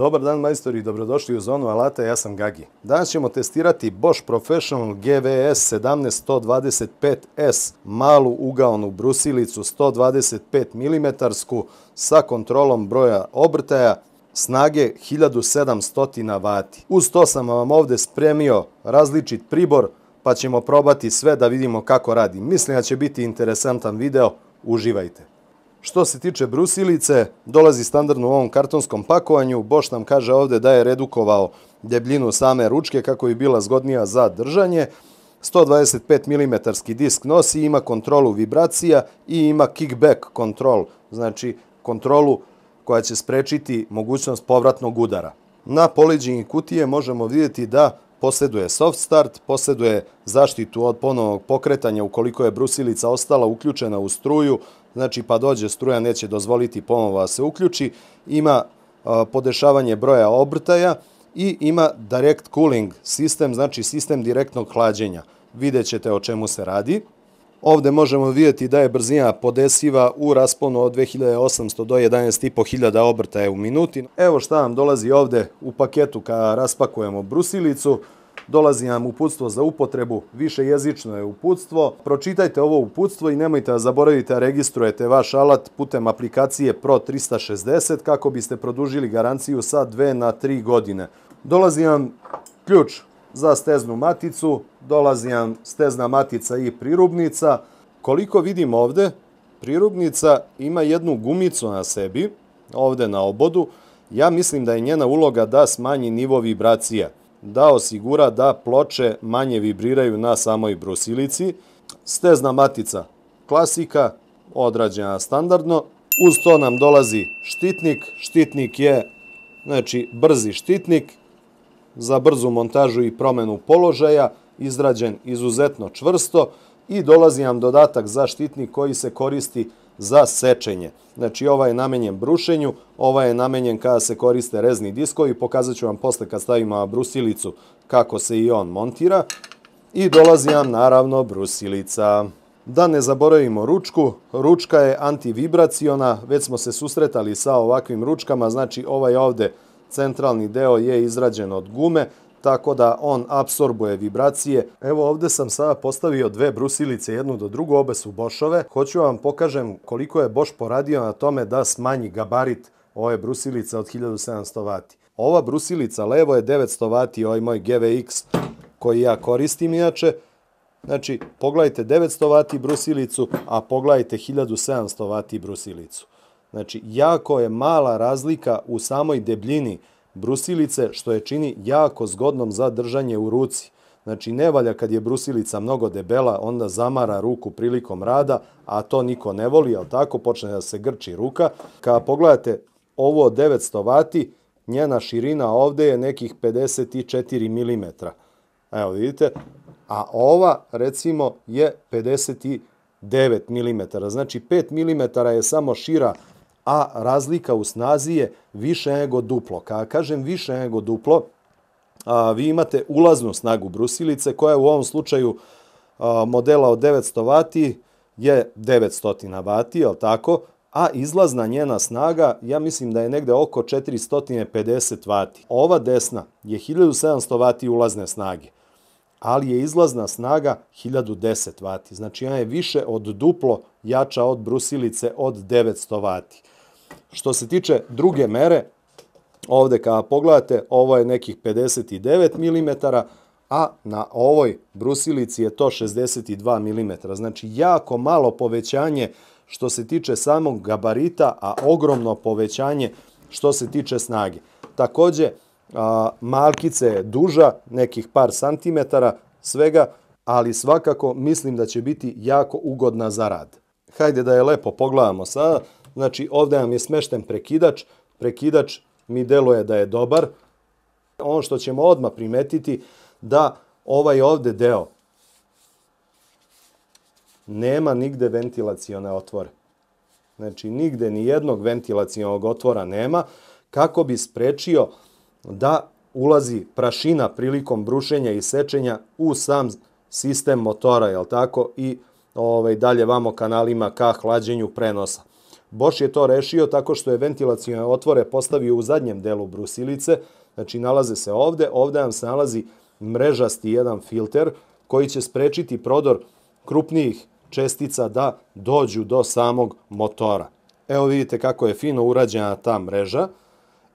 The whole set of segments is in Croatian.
Dobar dan majstori, dobrodošli u Zonu alata, ja sam Gagi. Danas ćemo testirati Bosch Professional GVS 17125S malu ugaonu brusilicu 125 mm sa kontrolom broja obrtaja snage 1700 W. Uz to sam vam ovdje spremio različit pribor pa ćemo probati sve da vidimo kako radi. Mislim da će biti interesantan video, uživajte. Što se tiče brusilice, dolazi standardno u ovom kartonskom pakovanju. Bosch nam kaže ovdje da je redukovao debljinu same ručke kako bi bila zgodnija za držanje. 125 mm disk nosi, ima kontrolu vibracija i ima kickback kontrol, znači kontrolu koja će sprečiti mogućnost povratnog udara. Na poliđini kutije možemo vidjeti da posjeduje soft start, posjeduje zaštitu od ponovnog pokretanja ukoliko je brusilica ostala uključena u struju, znači pa dođe struja neće dozvoliti ponovo da se uključi, ima podešavanje broja obrtaja i ima direct cooling sistem, znači sistem direktnog hlađenja. Vidjet ćete o čemu se radi. Ovdje možemo vidjeti da je brzina podesiva u rasponu od 2800 do 11.500 obrtaja u minuti. Evo šta nam dolazi ovdje u paketu kada raspakujemo brusilicu. Dolazi nam uputstvo za upotrebu, višejezično je uputstvo. Pročitajte ovo uputstvo i nemojte da zaboravite da registrujete vaš alat putem aplikacije Pro 360 kako biste produžili garanciju sa 2 na 3 godine. Dolazi nam ključ za steznu maticu, dolazi nam stezna matica i prirubnica. Koliko vidim ovdje, prirubnica ima jednu gumicu na sebi, ovdje na obodu. Ja mislim da je njena uloga da smanji nivo vibracija, da osigura da ploče manje vibriraju na samoj brusilici. Stezna matica klasika, odrađena standardno. Uz to nam dolazi štitnik. Štitnik je znači brzi štitnik za brzu montažu i promjenu položaja, izrađen izuzetno čvrsto, i dolazi nam dodatak za štitnik koji se koristi za sečenje. Znači ovaj je namenjen brušenju, ovaj je namenjen kada se koriste rezni diskovi, pokazat ću vam posle kad stavimo brusilicu kako se i on montira. I dolazi nam naravno brusilica. Da ne zaboravimo ručku, ručka je antivibraciona, već smo se susretali sa ovakvim ručkama, znači ovaj ovdje centralni deo je izrađen od gume, tako da on apsorbuje vibracije. Evo ovdje sam sada postavio dve brusilice jednu do drugu, obe su Boschove. Hoću vam pokažem koliko je Bosch poradio na tome da smanji gabarit ove brusilice od 1700 W. Ova brusilica levo je 900 W, ovaj moj GVX koji ja koristim inače. Znači pogledajte 900 W brusilicu, a pogledajte 1700 W brusilicu. Znači, jako je mala razlika u samoj debljini brusilice, što je čini jako zgodnom za držanje u ruci. Znači, ne valja kad je brusilica mnogo debela, onda zamara ruku prilikom rada, a to niko ne voli, ali tako počne da se grči ruka. Kada pogledate ovo 900 W, njena širina ovdje je nekih 54 mm. Evo vidite, a ova recimo je 59 mm. Znači, 5 mm je samo šira, a razlika u snazi je više nego duplo. Kada kažem više nego duplo, vi imate ulaznu snagu brusilice koja u ovom slučaju modela od 900 W je 900 W, jel tako? A izlazna njena snaga, ja mislim da je negde oko 450 W. Ova desna je 1700 W ulazne snage, ali je izlazna snaga 1010 W. Znači ona je više od duplo jača od brusilice od 900 W. Što se tiče druge mere, ovdje kada pogledate, ovo je nekih 59 mm, a na ovoj brusilici je to 62 mm. Znači jako malo povećanje što se tiče samog gabarita, a ogromno povećanje što se tiče snage. Također, markica je duža, nekih par santimetara svega, ali svakako mislim da će biti jako ugodna za rad. Hajde da je lepo pogledamo sada. Znači ovdje nam je smešten prekidač. Prekidač mi deluje da je dobar. Ono što ćemo odmah primetiti da ovaj ovdje deo nema nigde ventilacione otvore. Znači nigde ni jednog ventilacionog otvora nema kako bi sprečio da ulazi prašina prilikom brušenja i sečenja u sam sistem motora, jel tako, i dalje vamo kanalima ka hlađenju prenosa. Bosch je to rešio tako što je ventilacione otvore postavio u zadnjem delu brusilice, znači nalaze se ovde, ovde vam se nalazi mrežasti jedan filter koji će sprečiti prodor krupnijih čestica da dođu do samog motora. Evo vidite kako je fino urađena ta mreža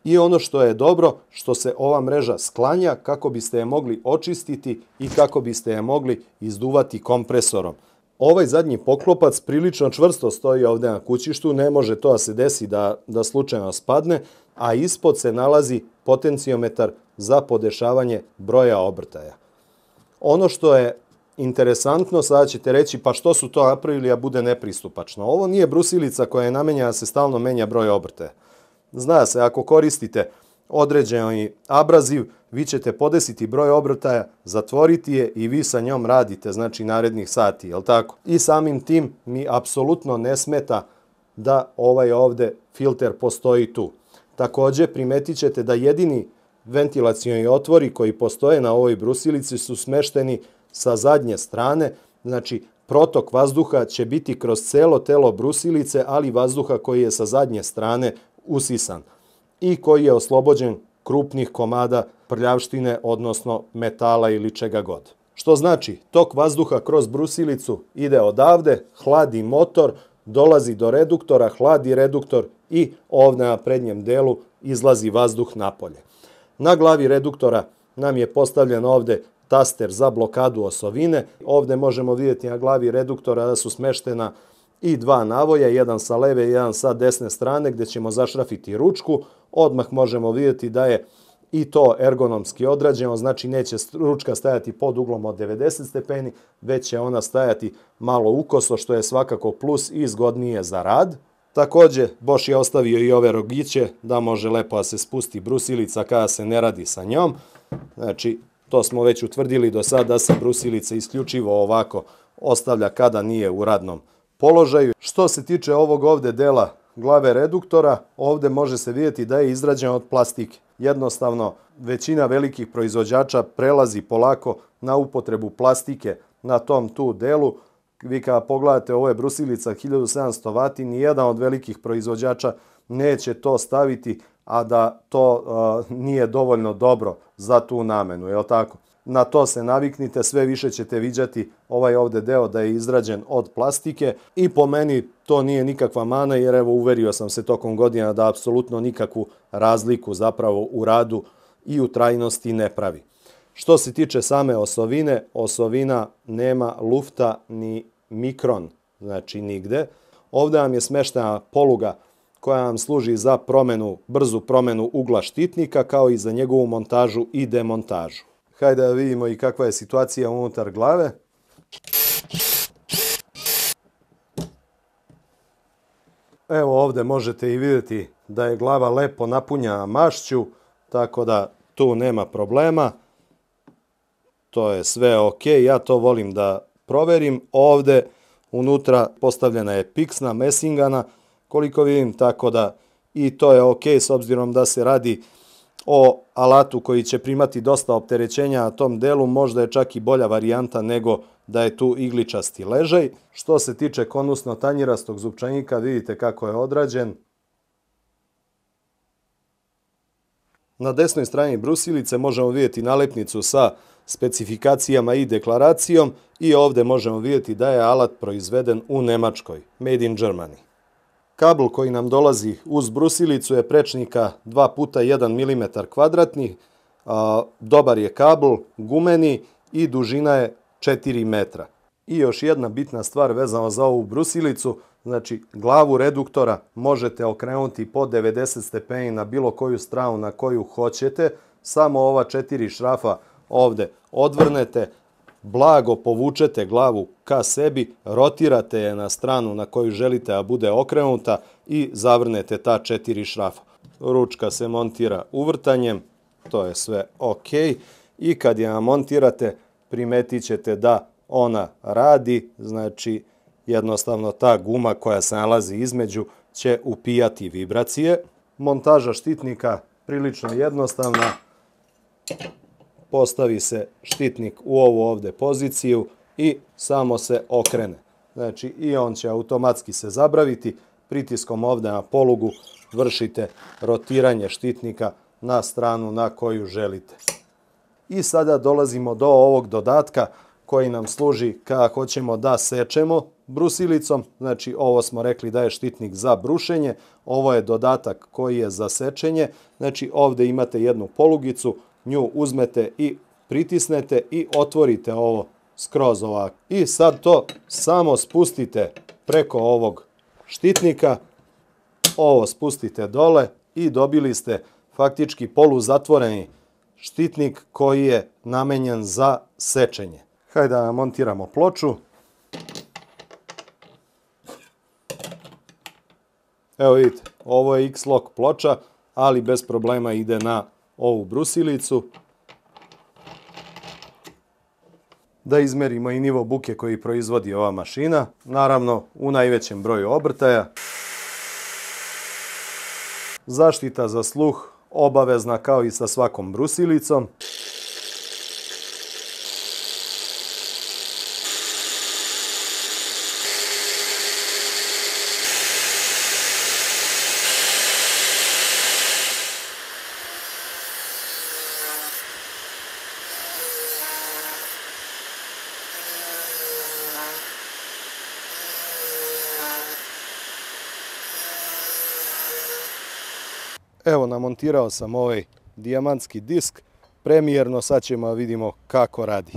i ono što je dobro, što se ova mreža sklanja kako biste je mogli očistiti i kako biste je mogli izduvati kompresorom. Ovaj zadnji poklopac prilično čvrsto stoji ovde na kućištu, ne može to da se desi da slučajno spadne, a ispod se nalazi potenciometar za podešavanje broja obrtaja. Ono što je interesantno, sada ćete reći pa što su to napravili a bude nepristupačno. Ovo nije brusilica koja je namenjena da se stalno menja broj obrtaja. Zna se, ako koristite određeni abraziv, vi ćete podesiti broj obrtaja, zatvoriti je i vi sa njom radite, znači narednih sati, jel tako? I samim tim mi apsolutno ne smeta da ovaj ovde filter postoji tu. Takođe, primetit ćete da jedini ventilacioni otvori koji postoje na ovoj brusilici su smešteni sa zadnje strane, znači protok vazduha će biti kroz celo telo brusilice, ali vazduha koji je sa zadnje strane usisan i koji je oslobođen krupnih komada prljavštine, odnosno metala ili čega god. Što znači, tok vazduha kroz brusilicu ide odavde, hladi motor, dolazi do reduktora, hladi reduktor i ovde na prednjem delu izlazi vazduh napolje. Na glavi reduktora nam je postavljen ovde taster za blokadu osovine. Ovde možemo vidjeti na glavi reduktora da su smeštena i dva navoja, jedan sa leve i jedan sa desne strane gdje ćemo zašrafiti ručku. Odmah možemo vidjeti da je i to ergonomski odrađeno, znači neće ručka stajati pod uglom od 90 stepeni, već će ona stajati malo ukoso, što je svakako plus i zgodnije za rad. Takođe, Bosch je ostavio i ove rogiće da može lepo da se spusti brusilica kada se ne radi sa njom. Znači, to smo već utvrdili do sada da se brusilica isključivo ovako ostavlja kada nije u radnom položaju. Što se tiče ovog ovde dela glave reduktora, ovde može se vidjeti da je izrađen od plastike. Jednostavno, većina velikih proizvođača prelazi polako na upotrebu plastike na tom tu delu. Vi kada pogledate, ovo je brusilica 1700 W, nijedan od velikih proizvođača neće to staviti, a da to nije dovoljno dobro za tu namenu, je li tako? Na to se naviknite, sve više ćete viđati ovaj ovde deo da je izrađen od plastike i po meni to nije nikakva mana, jer evo uverio sam se tokom godina da apsolutno nikakvu razliku zapravo u radu i u trajnosti ne pravi. Što se tiče same osovine, osovina nema lufta ni mikron, znači nigde. Ovde vam je smeštena poluga koja vam služi za brzu promenu ugla štitnika, kao i za njegovu montažu i demontažu. Hajde da vidimo i kakva je situacija unutar glave. Evo ovde možete i vidjeti da je glava lepo napunjena mašću, tako da tu nema problema. To je sve ok, ja to volim da proverim. Ovde unutra postavljena je piksna, mesingana, koliko vidim, tako da i to je ok s obzirom da se radi o alatu koji će primati dosta opterećenja na tom delu, možda je čak i bolja varijanta nego da je tu igličasti ležaj. Što se tiče konusno-tanjirastog zupčanika, vidite kako je odrađen. Na desnoj strani brusilice možemo vidjeti nalepnicu sa specifikacijama i deklaracijom i ovde možemo vidjeti da je alat proizveden u Nemačkoj, made in Germany. Kabel koji nam dolazi uz brusilicu je prečnika 2x1 mm kvadratni, dobar je kabel, gumeni i dužina je 4 metra. I još jedna bitna stvar vezano za ovu brusilicu, znači glavu reduktora možete okrenuti po 90 stepeni na bilo koju stranu na koju hoćete, samo ova 4 šrafa ovde odvrnete, blago povučete glavu ka sebi, rotirate je na stranu na koju želite da bude okrenuta i zavrnete ta 4 šrafa. Ručka se montira uvrtanjem, to je sve ok. I kad je montirate, primetit ćete da ona radi, znači jednostavno ta guma koja se nalazi između će upijati vibracije. Montaža štitnika prilično jednostavna. Postavi se štitnik u ovu ovde poziciju i samo se okrene. Znači i on će automatski se zabraviti, pritiskom ovdje na polugu vršite rotiranje štitnika na stranu na koju želite. I sada dolazimo do ovog dodatka koji nam služi kada hoćemo da sečemo brusilicom. Znači ovo smo rekli da je štitnik za brušenje, ovo je dodatak koji je za sečenje. Znači ovdje imate jednu polugicu, nju uzmete i pritisnete i otvorite ovo skroz ovako. I sad to samo spustite preko ovog štitnika, ovo spustite dole i dobili ste faktički poluzatvoreni štitnik koji je namenjen za sečenje. Hajde da montiramo ploču. Evo vidite, ovo je X-Lock ploča, ali bez problema ide na ovu brusilicu. Da izmerimo i nivo buke koji proizvodi ova mašina, naravno u najvećem broju obrtaja. Zaštita za sluh obavezna kao i sa svakom brusilicom. Evo, namontirao sam ovaj dijamantski disk premijerno, sad ćemo vidimo kako radi.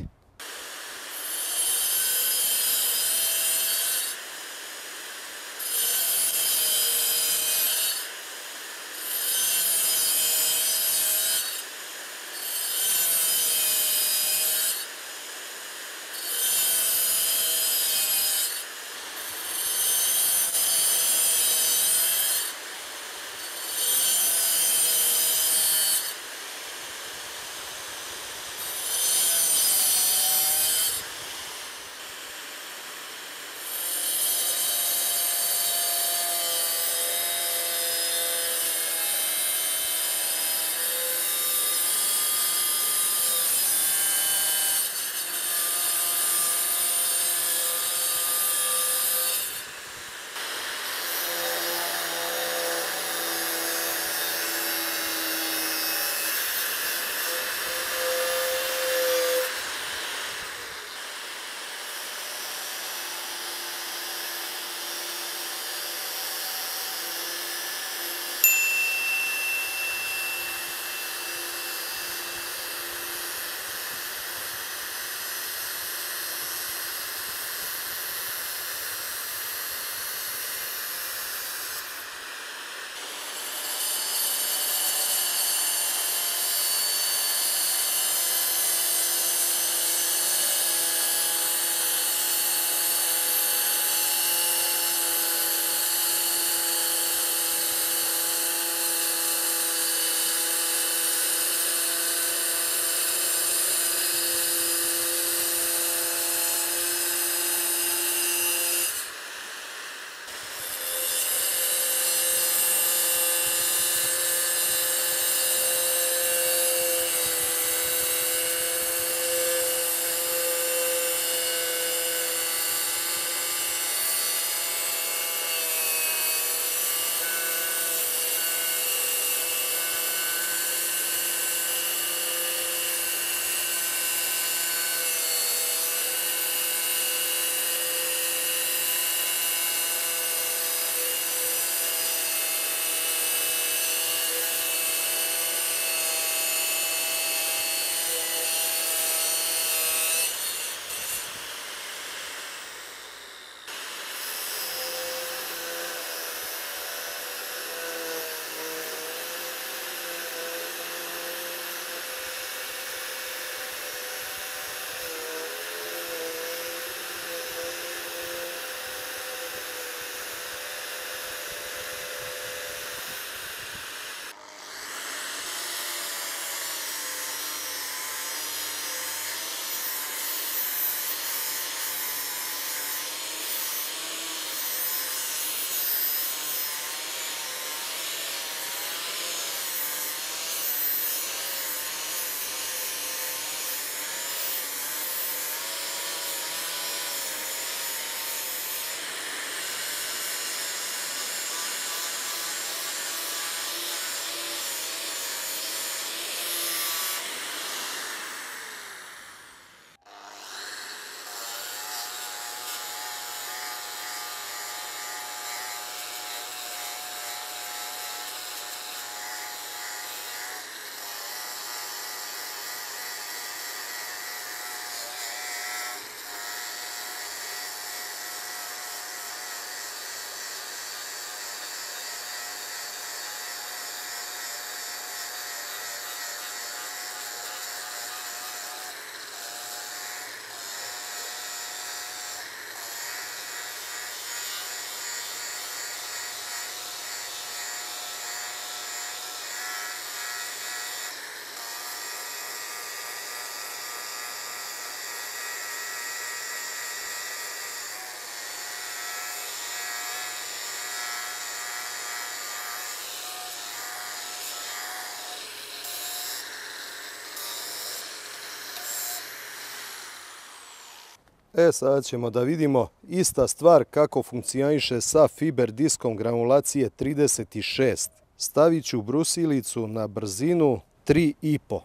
Sada ćemo da vidimo ista stvar kako funkcioniše sa fiber diskom granulacije 36. Stavit ću brusilicu na brzinu 3,5.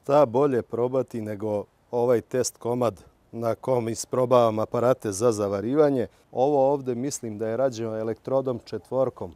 Šta bolje probati nego ovaj test komad na kom isprobavam aparate za zavarivanje. Ovo ovdje mislim da je rađeno elektrodom 4.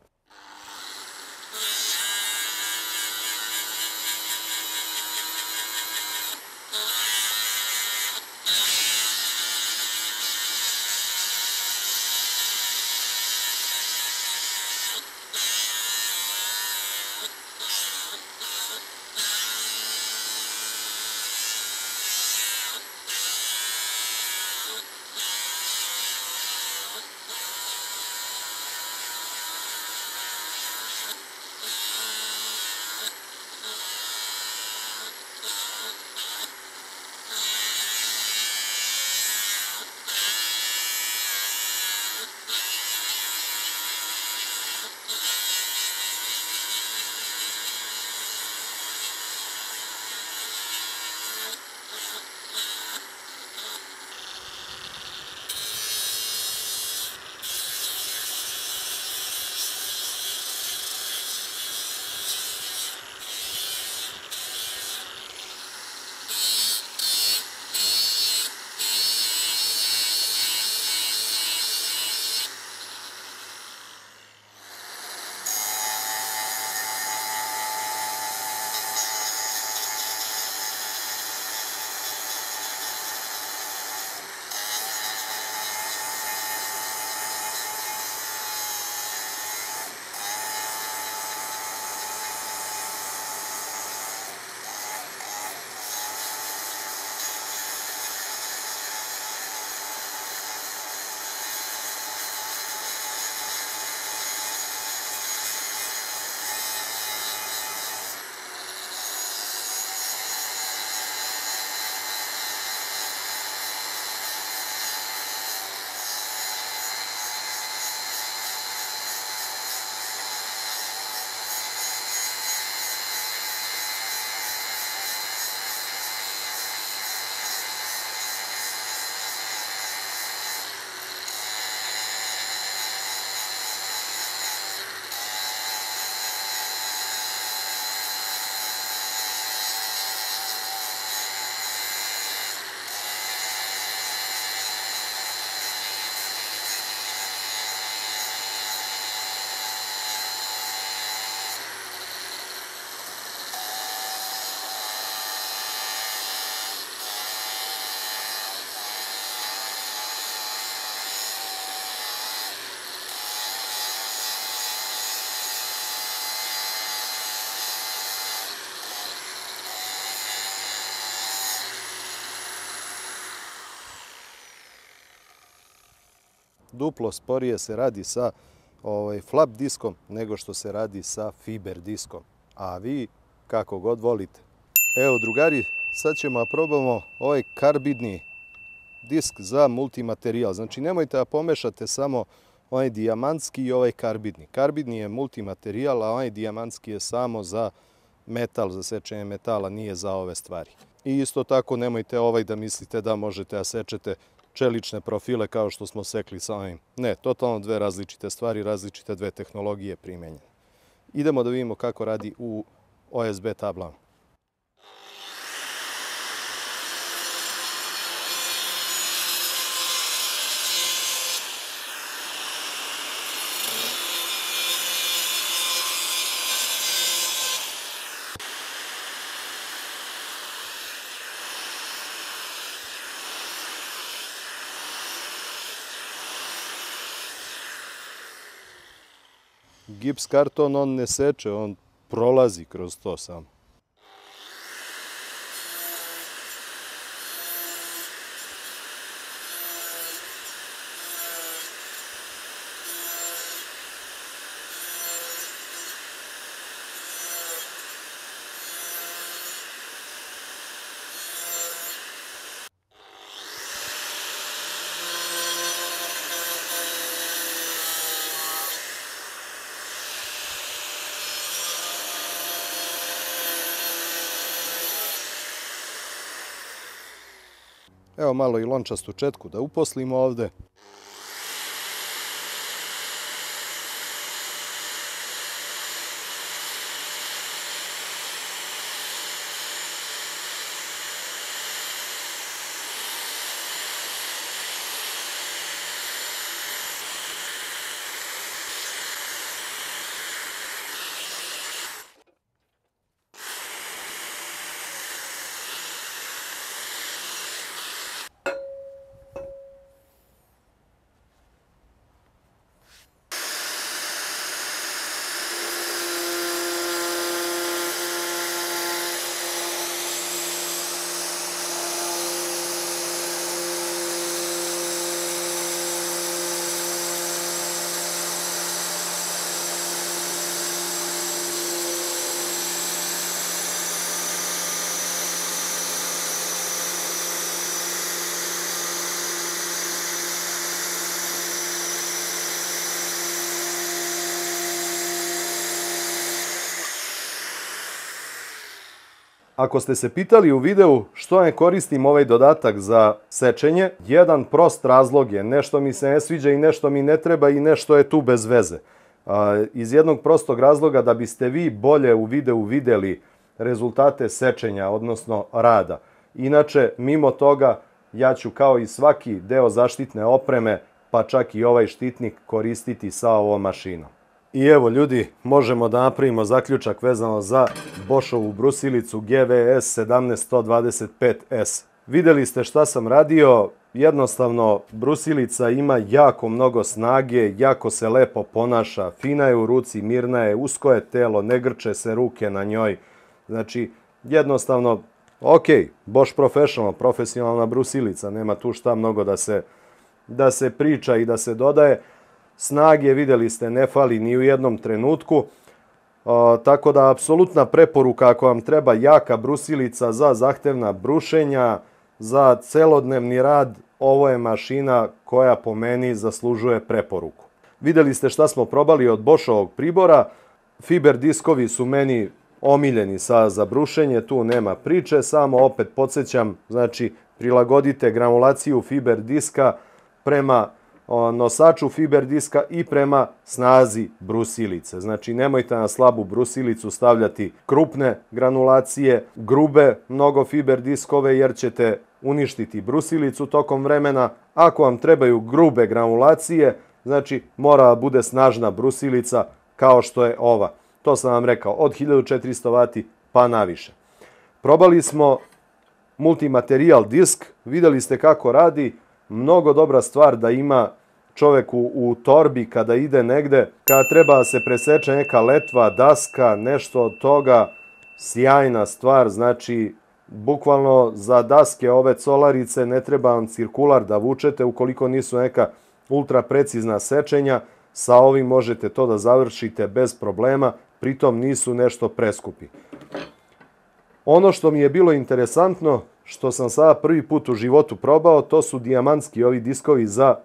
Duplo sporije se radi sa flap diskom nego što se radi sa fiber diskom. A vi kako god volite. Evo drugari, sad ćemo da probamo ovaj karbidni disk za multimaterijal. Znači nemojte da pomešate samo onaj dijamantski i ovaj karbidni. Karbidni je multimaterijal, a onaj dijamantski je samo za metal, za sečenje metala, nije za ove stvari. I isto tako nemojte da mislite da možete da sečete čelične profile kao što smo sekli sa ovim. Ne, totalno dve različite stvari, različite dve tehnologije primenjene. Idemo da vidimo kako radi u OSB tablama. gips karton on ne seče, on prolazi kroz to samo. Evo malo i lončastu četku da uposlimo ovde. Ako ste se pitali u videu što ne koristim ovaj dodatak za sečenje, jedan prost razlog je nešto mi se ne sviđa i nešto mi ne treba i nešto je tu bez veze. Iz jednog prostog razloga da biste vi bolje u videu vidjeli rezultate sečenja, odnosno rada. Inače, mimo toga, ja ću kao i svaki deo zaštitne opreme, pa čak i ovaj štitnik koristiti sa ovom mašinom. I evo ljudi, možemo da napravimo zaključak vezano za Boschovu brusilicu GVS 17125S. Vidjeli ste šta sam radio, jednostavno brusilica ima jako mnogo snage, jako se lepo ponaša, fina je u ruci, mirna je, usko je telo, ne grče se ruke na njoj. Znači, jednostavno, ok, Bosch Professional, profesionalna brusilica, nema tu šta mnogo da se priča i da se dodaje. Snage, vidjeli ste, ne fali ni u jednom trenutku, tako da apsolutna preporuka ako vam treba jaka brusilica za zahtevna brušenja, za celodnevni rad, ovo je mašina koja po meni zaslužuje preporuku. Vidjeli ste šta smo probali od Boschovog pribora, fiber diskovi su meni omiljeni za brušenje, tu nema priče, samo opet podsjećam, znači prilagodite granulaciju fiber diska prema nosaču fiber diska i prema snazi brusilice. Znači nemojte na slabu brusilicu stavljati krupne granulacije, grube mnogo fiber diskove jer ćete uništiti brusilicu tokom vremena. Ako vam trebaju grube granulacije, znači mora bude snažna brusilica kao što je ova. To sam vam rekao, od 1400 W pa naviše. Probali smo multimaterijal disk, vidjeli ste kako radi, mnogo dobra stvar da ima čovjek u torbi kada ide negde, kada treba da se preseče neka letva, daska, nešto od toga, sjajna stvar, znači bukvalno za daske ove colarice ne treba vam cirkular da vučete ukoliko nisu neka ultra precizna sečenja, sa ovim možete to da završite bez problema, pritom nisu nešto preskupi. Ono što mi je bilo interesantno, što sam sada prvi put u životu probao, to su dijamantski ovi diskovi za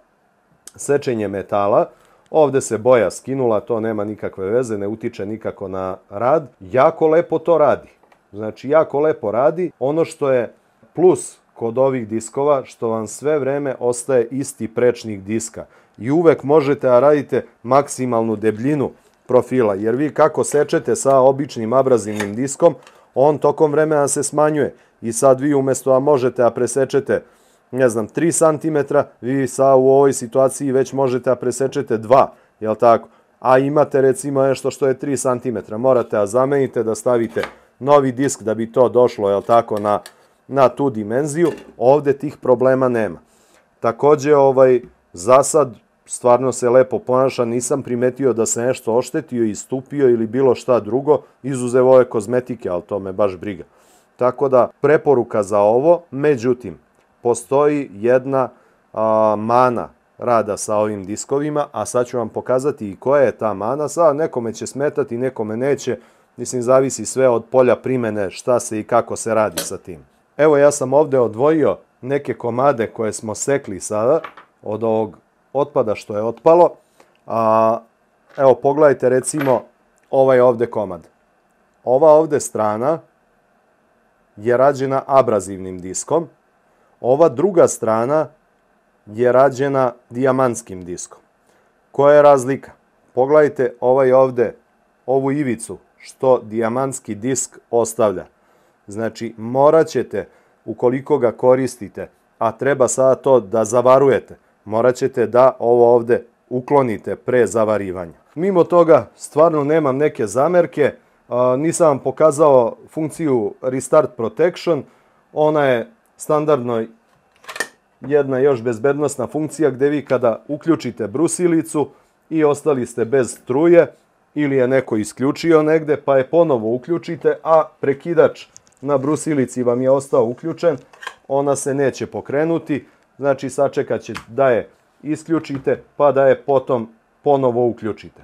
sečenje metala. Ovdje se boja skinula, to nema nikakve veze, ne utiče nikako na rad. Jako lepo to radi. Znači, jako lepo radi. Ono što je plus kod ovih diskova, što vam sve vreme ostaje isti prečnik diska. I uvek možete da radite maksimalnu debljinu profila, jer vi kako sečete sa običnim abrazivnim diskom, on tokom vremena se smanjuje. I sad vi umjesto da možete da presečete, ne znam, 3 cm, vi sad u ovoj situaciji već možete da presečete 2, jel tako? A imate recimo nešto što je 3 cm, morate da zamenite, da stavite novi disk da bi to došlo, jel tako, na tu dimenziju. Ovdje tih problema nema. Također, za sad stvarno se lepo ponaša, nisam primetio da se nešto oštetio, istupio ili bilo šta drugo, izuzev ove kozmetike, ali to me baš briga. Tako da, preporuka za ovo, međutim, postoji jedna mana rada sa ovim diskovima, a sad ću vam pokazati i koja je ta mana. Sad nekome će smetati, nekome neće, mislim zavisi sve od polja primene šta se i kako se radi sa tim. Evo ja sam ovdje odvojio neke komade koje smo sekli sada od ovog otpada što je otpalo. Evo pogledajte recimo ovaj ovdje komad. Ova ovdje strana je rađena abrazivnim diskom. Ova druga strana je rađena dijamantskim diskom. Koja je razlika? Pogledajte ovaj ovdje, ovu ivicu što dijamantski disk ostavlja. Znači morat ćete, ukoliko ga koristite, a treba sada to da zavarujete, morat ćete da ovo ovdje uklonite pre zavarivanja. Mimo toga stvarno nemam neke zamerke. Nisam vam pokazao funkciju Restart Protection. Ona je standardno jedna još bezbednosna funkcija gdje vi kada uključite brusilicu i ostali ste bez struje ili je neko isključio negdje pa je ponovo uključite, a prekidač na brusilici vam je ostao uključen, ona se neće pokrenuti. Znači sačekat će da je isključite pa da je potom ponovo uključite.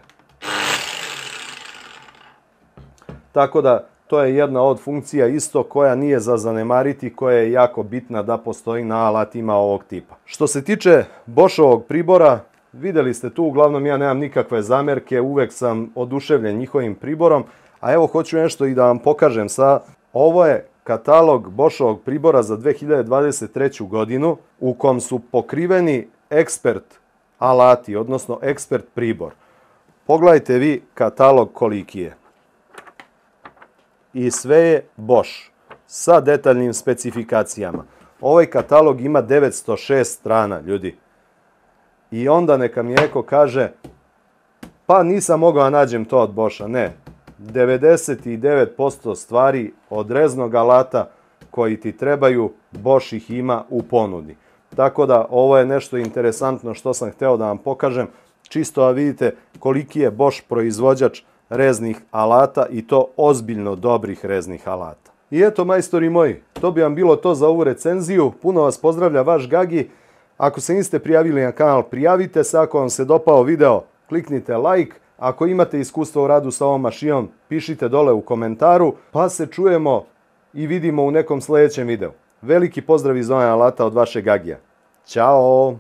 Tako da to je jedna od funkcija isto koja nije za zanemariti, koja je jako bitna da postoji na alatima ovog tipa. Što se tiče Boschovog pribora, vidjeli ste tu, uglavnom ja nemam nikakve zamerke, uvek sam oduševljen njihovim priborom, a evo hoću nešto i da vam pokažem sad. Ovo je katalog Boschovog pribora za 2023. godinu u kom su pokriveni ekspert alati, odnosno ekspert pribor. Pogledajte vi katalog koliki je. I sve je Bosch sa detaljnim specifikacijama. Ovaj katalog ima 906 strana, ljudi. I onda neka mi neko kaže, pa nisam mogao nađem to od Boscha. Ne, 99% stvari od reznog alata koji ti trebaju, Bosch ih ima u ponudi. Tako da ovo je nešto interesantno što sam hteo da vam pokažem, čisto da vidite koliki je Bosch proizvođač reznih alata i to ozbiljno dobrih reznih alata. I eto majstori moji, to bi vam bilo to za ovu recenziju. Puno vas pozdravlja vaš Gagi. Ako se niste prijavili na kanal, prijavite se. Ako vam se dopao video, kliknite like. Ako imate iskustvo u radu sa ovom mašinom, pišite dole u komentaru. Pa se čujemo i vidimo u nekom sljedećem videu. Veliki pozdrav iz ovog alata od vašeg Gagija. Ćao!